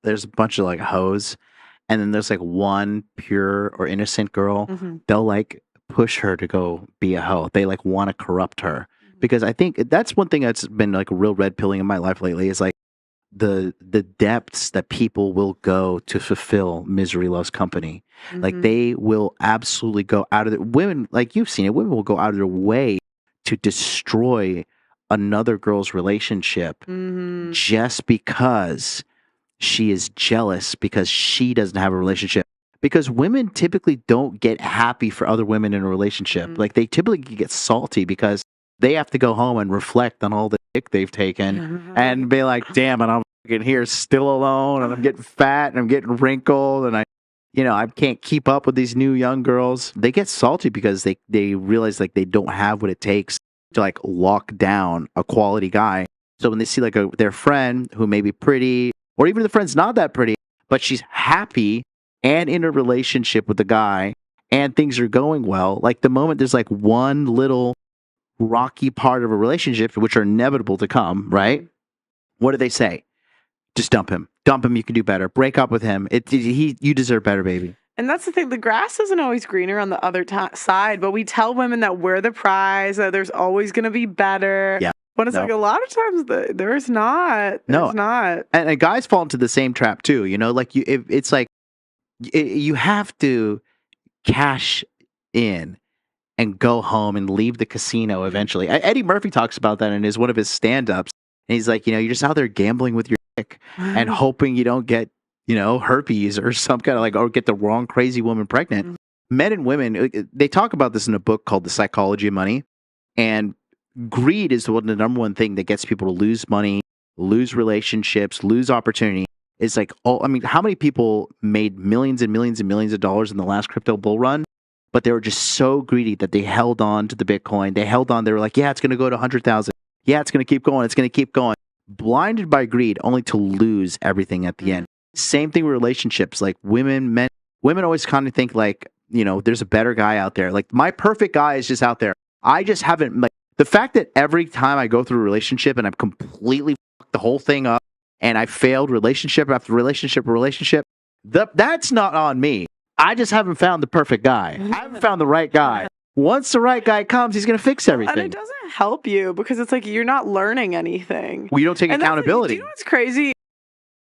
there's a bunch of like hoes, and then there's like one pure or innocent girl. Mm-hmm. They'll like push her to go be a hoe. They like want to corrupt her because I think that's one thing that's been like a real red pilling in my life lately is like the depths that people will go to fulfill misery loves company. Like they will absolutely go out of their women, like you've seen it, women will go out of their way to destroy another girl's relationship Mm-hmm. just because she is jealous because she doesn't have a relationship. Because women typically don't get happy for other women in a relationship. Like they typically get salty because they have to go home and reflect on all the dick they've taken and be like, damn, and I'm fucking here still alone and I'm getting fat and I'm getting wrinkled and I can't keep up with these new young girls. They get salty because they realize like they don't have what it takes to like lock down a quality guy. So when they see like their friend who may be pretty, or even the friend's not that pretty, but she's happy and in a relationship with the guy and things are going well, like the moment there's like one little rocky part of a relationship, which are inevitable to come, right? What do they say? Just dump him. Dump him. You can do better. Break up with him. You deserve better, baby. And that's the thing. The grass isn't always greener on the other side, but we tell women that we're the prize, that there's always going to be better. Yeah. But it's like a lot of times there's not. There's not. And guys fall into the same trap too. Like it's like you have to cash in and go home and leave the casino eventually. Eddie Murphy talks about that in one of his stand-ups. And he's like, you're just out there gambling with your dick and hoping you don't get, herpes or some kind of like, or get the wrong crazy woman pregnant. Men and women, they talk about this in a book called The Psychology of Money. And greed is the number one thing that gets people to lose money, lose relationships, lose opportunity. It's like, how many people made millions and millions and millions of dollars in the last crypto bull run? But they were just so greedy that they held on to the Bitcoin. They held on. They were like, yeah, it's going to go to 100,000. Yeah, it's going to keep going. It's going to keep going. Blinded by greed, only to lose everything at the end. Same thing with relationships. Like women always kind of think like, there's a better guy out there. Like my perfect guy is just out there. I just haven't, like the fact that every time I go through a relationship and I've completely fucked the whole thing up and I failed relationship after relationship, that's not on me. I just haven't found the perfect guy. I haven't found the right guy. Once the right guy comes, he's going to fix everything. And it doesn't help you because it's like you're not learning anything. Well, you don't take accountability. Do you know what's crazy?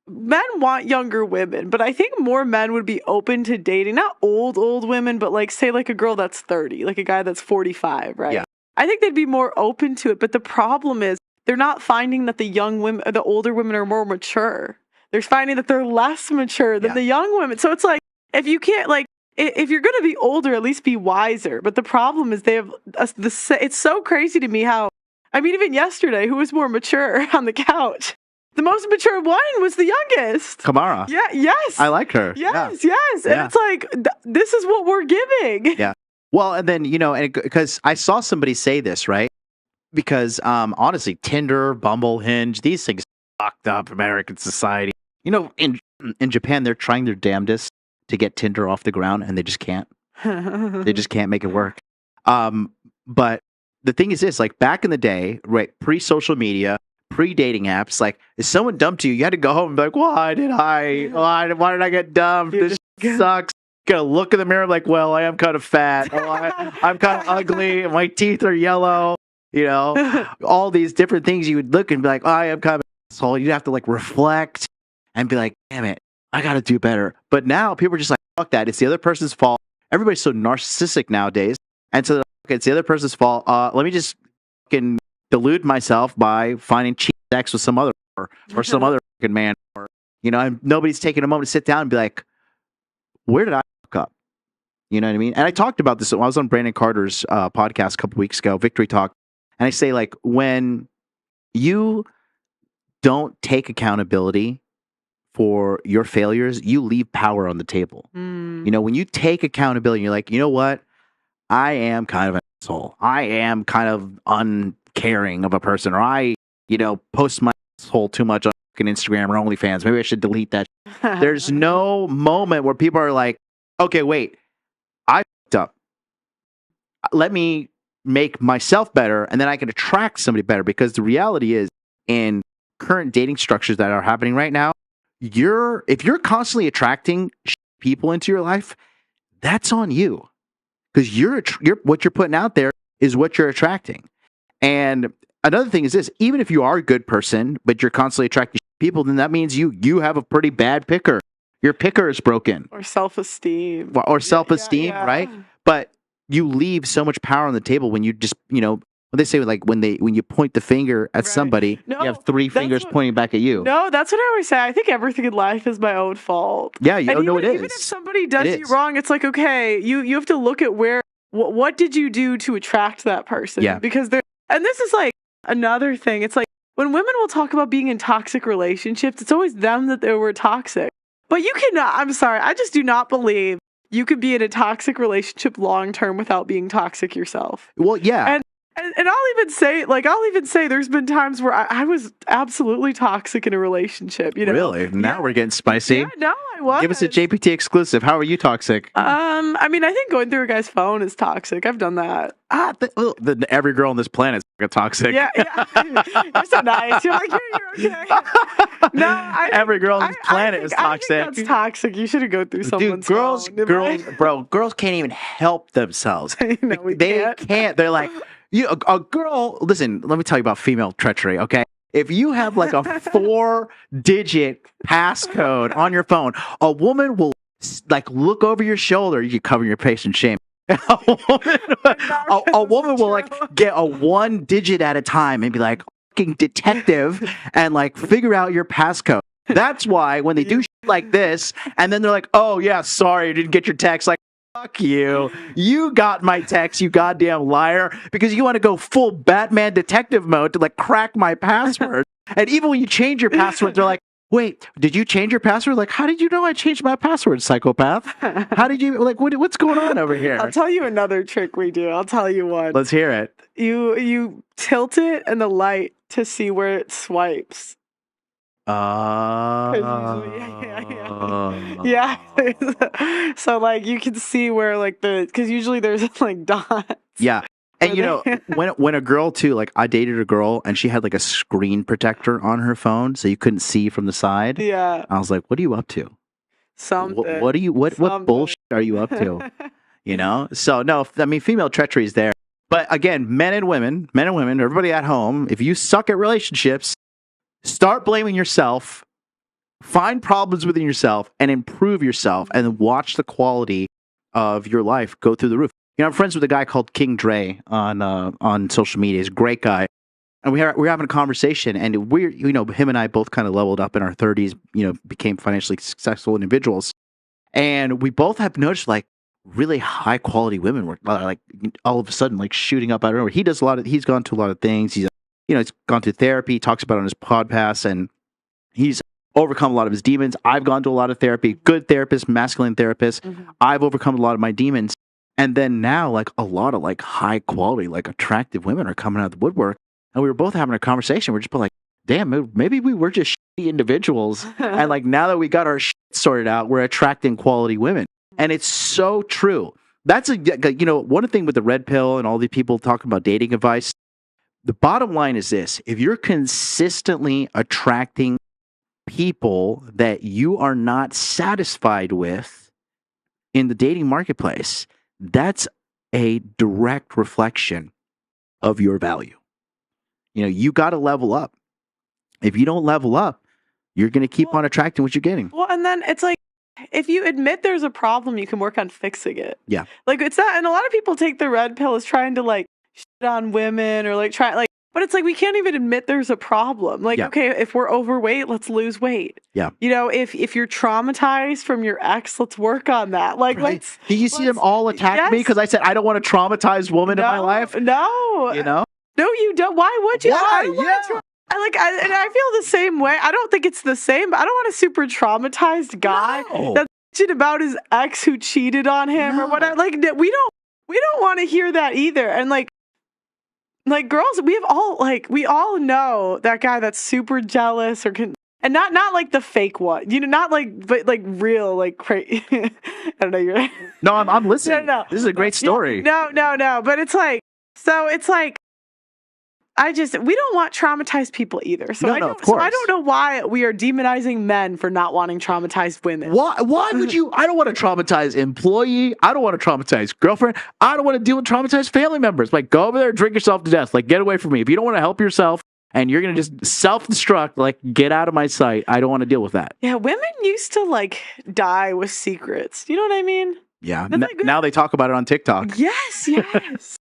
Men want younger women, but I think more men would be open to dating, not old women, but like say like a girl that's 30, like a guy that's 45, right? Yeah. I think they'd be more open to it. But the problem is they're not finding that the older women are more mature. They're finding that they're less mature than the young women. So it's like, if you can't, like, if you're going to be older, at least be wiser. But the problem is they have it's so crazy to me how, even yesterday, who was more mature on the couch? The most mature one was the youngest. Kamara. Yeah, yes. I like her. Yes. And it's like, this is what we're giving. Yeah. Well, and then, because I saw somebody say this, right? Because honestly, Tinder, Bumble, Hinge, these things fucked up American society. In Japan, they're trying their damnedest to get Tinder off the ground, and they just can't. They just can't make it work. But the thing is this, like back in the day, right, pre-social media, pre-dating apps, like if someone dumped you, you had to go home and be like, why did I get dumped? This sucks. You gotta look in the mirror like, well, I am kind of fat. I'm kind of ugly. My teeth are yellow. All these different things you would look and be like, oh, I am kind of an asshole. You'd have to like reflect and be like, damn it, I got to do better. But now people are just like, fuck that. It's the other person's fault. Everybody's so narcissistic nowadays. And so it's the other person's fault. Let me just fucking delude myself by finding cheap sex with some other or some other fucking man. Or, and nobody's taking a moment to sit down and be like, where did I fuck up? You know what I mean? And I talked about this when I was on Brandon Carter's podcast a couple weeks ago, Victory Talk. And I say, like, when you don't take accountability for your failures, you leave power on the table. When you take accountability, you're like, you know what? I am kind of an asshole. I am kind of uncaring of a person, or I, post my asshole too much on Instagram or OnlyFans. Maybe I should delete that. There's no moment where people are like, okay, wait, I fucked up. Let me make myself better, and then I can attract somebody better. Because the reality is, in current dating structures that are happening right now, if you're constantly attracting people into your life, that's on you, because you're what you're putting out there is what you're attracting. And another thing is this: even if you are a good person, but you're constantly attracting people, then that means you have a pretty bad picker. Your picker is broken, or self-esteem, right? But you leave so much power on the table when you just, when they say, like, when you point the finger at somebody, you have three fingers pointing back at you. No, that's what I always say. I think everything in life is my own fault. Yeah, it is. Even if somebody does you wrong, it's like, okay, you have to look at what did you do to attract that person? Yeah. Because and this is like another thing. It's like when women will talk about being in toxic relationships, it's always them that they were toxic. But you cannot, I'm sorry, I just do not believe you could be in a toxic relationship long term without being toxic yourself. Well, yeah. And I'll even say there's been times where I was absolutely toxic in a relationship, Really? Now we're getting spicy. Yeah, no, I was. Give us a JPT exclusive. How are you toxic? I mean, I think going through a guy's phone is toxic. I've done that. Every girl on this planet is toxic. Yeah. You're so nice. You're like, you're okay. No, every girl on this planet is toxic. I think that's toxic. You shouldn't go through someone's phone. Girls can't even help themselves. They can't. They're like, a girl. Listen, let me tell you about female treachery. Okay, if you have like a 4-digit passcode on your phone, a woman will like look over your shoulder. You cover your face in shame. A woman will like get a 1 digit at a time and be like fucking detective and like figure out your passcode. That's why when they do shit like this, and then they're like, "Oh yeah, sorry, I didn't get your text." Like, fuck you. You got my text, you goddamn liar, because you want to go full Batman detective mode to like crack my password. And even when you change your password, they're like, "Wait, did you change your password?" Like, how did you know I changed my password, psychopath? How did you, like, what's going on over here? I'll tell you another trick we do. I'll tell you one. Let's hear it. You tilt it and the light to see where it swipes. Yeah. So like you can see where like because usually there's like dots. Yeah. And when a girl too, like I dated a girl and she had like a screen protector on her phone so you couldn't see from the side. Yeah. I was like, what are you up to? Something. What bullshit are you up to? So no, I mean, female treachery is there. But again, men and women, everybody at home, if you suck at relationships, start blaming yourself, find problems within yourself, and improve yourself, and watch the quality of your life go through the roof. I'm friends with a guy called King Dre on social media. He's a great guy, and we're having a conversation, and him and I both kind of leveled up in our 30s, became financially successful individuals, and we both have noticed like really high quality women were like all of a sudden like shooting up out of nowhere. He's gone to a lot of things. He's gone through therapy, talks about it on his podcast, and he's overcome a lot of his demons. I've gone to a lot of therapy, good therapist, masculine therapist. Mm-hmm. I've overcome a lot of my demons. And then now, like, a lot of, like, high quality, like, attractive women are coming out of the woodwork. And we were both having a conversation. We're just like, damn, maybe we were just shitty individuals. And, like, now that we got our shit sorted out, we're attracting quality women. And it's so true. That's one thing with the red pill and all these people talking about dating advice. The bottom line is this: if you're consistently attracting people that you are not satisfied with in the dating marketplace, that's a direct reflection of your value. You got to level up. If you don't level up, you're going to keep on attracting what you're getting. Well, and then it's like, if you admit there's a problem, you can work on fixing it. Yeah. Like it's that, and a lot of people take the red pill as trying to like shit on women or like but it's like we can't even admit there's a problem. Like, okay, if we're overweight, let's lose weight. Yeah. If you're traumatized from your ex, let's work on that. Like, right. Did you see them all attack me because I said I don't want a traumatized woman in my life? No. No, you don't. Why would you? Why? And I feel the same way. I don't think it's the same, but I don't want a super traumatized guy that's bitching about his ex who cheated on him or whatever. Like, we don't want to hear that either. And like girls, we all know that guy that's super jealous and not like the fake one, not like, but like real, like crazy. I don't know. You're no, I'm listening. No. This is a great story. No. But it's like, so it's like, we don't want traumatized people either. So No, of course. So I don't know why we are demonizing men for not wanting traumatized women. Why would you? I don't want to traumatize employee. I don't want to traumatize girlfriend. I don't want to deal with traumatized family members. Like, go over there and drink yourself to death. Like, get away from me. If you don't want to help yourself and you're going to just self-destruct, like, get out of my sight. I don't want to deal with that. Yeah, women used to, like, die with secrets. Do you know what I mean? Yeah. Now they talk about it on TikTok. Yes.